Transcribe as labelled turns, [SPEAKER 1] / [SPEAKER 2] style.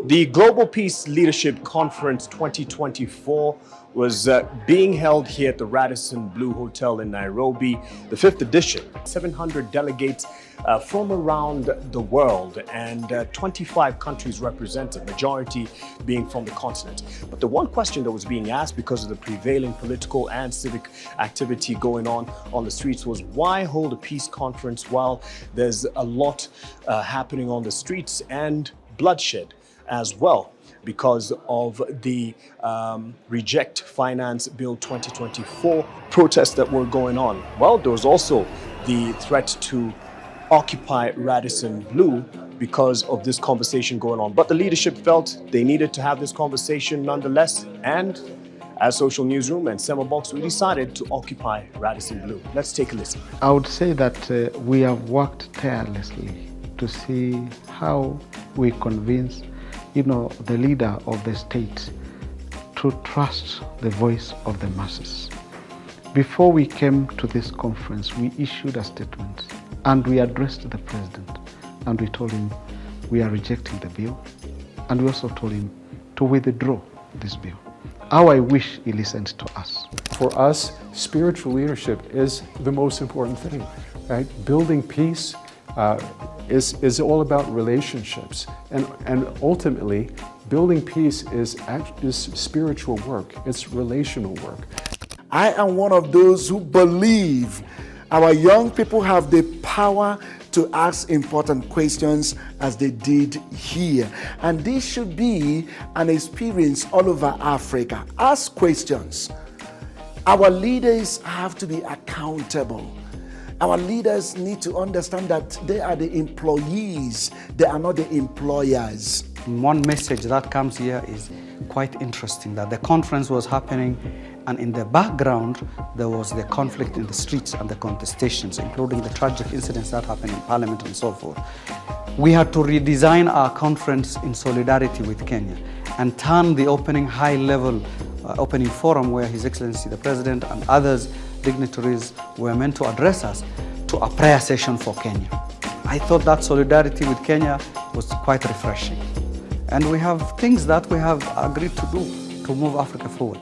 [SPEAKER 1] The Global Peace Leadership Conference 2024 was being held here at the Radisson Blu Hotel in Nairobi, the fifth edition. 700 delegates from around the world and 25 countries represented, majority being from the continent. But the one question that was being asked because of the prevailing political and civic activity going on the streets was, why hold a peace conference while there's a lot happening on the streets and bloodshed as well because of the Reject Finance Bill 2024 protests that were going on? Well, there was also the threat to occupy Radisson Blu because of this conversation going on. But the leadership felt they needed to have this conversation nonetheless, and as Social Newsroom and Sema Box, we decided to occupy Radisson Blu. Let's take a listen.
[SPEAKER 2] I would say that we have worked tirelessly to see how we convince the leader of the state to trust the voice of the masses. Before we came to this conference, we issued a statement and we addressed the president and we told him we are rejecting the bill, and we also told him to withdraw this bill. How I wish he listened to us.
[SPEAKER 3] For us, spiritual leadership is the most important thing, right? Building peace is all about relationships, and ultimately, building peace is spiritual work. It's relational work.
[SPEAKER 4] I am one of those who believe our young people have the power to ask important questions as they did here. And this should be an experience all over Africa. Ask questions. Our leaders have to be accountable. Our leaders need to understand that they are the employees, they are not the employers.
[SPEAKER 5] One message that comes here is quite interesting, that the conference was happening and in the background there was the conflict in the streets and the contestations, including the tragic incidents that happened in Parliament and so forth. We had to redesign our conference in solidarity with Kenya and turn the opening high-level opening forum where His Excellency the President and others dignitaries were meant to address us to a prayer session for Kenya. I thought that solidarity with Kenya was quite refreshing. And we have things that we have agreed to do to move Africa forward.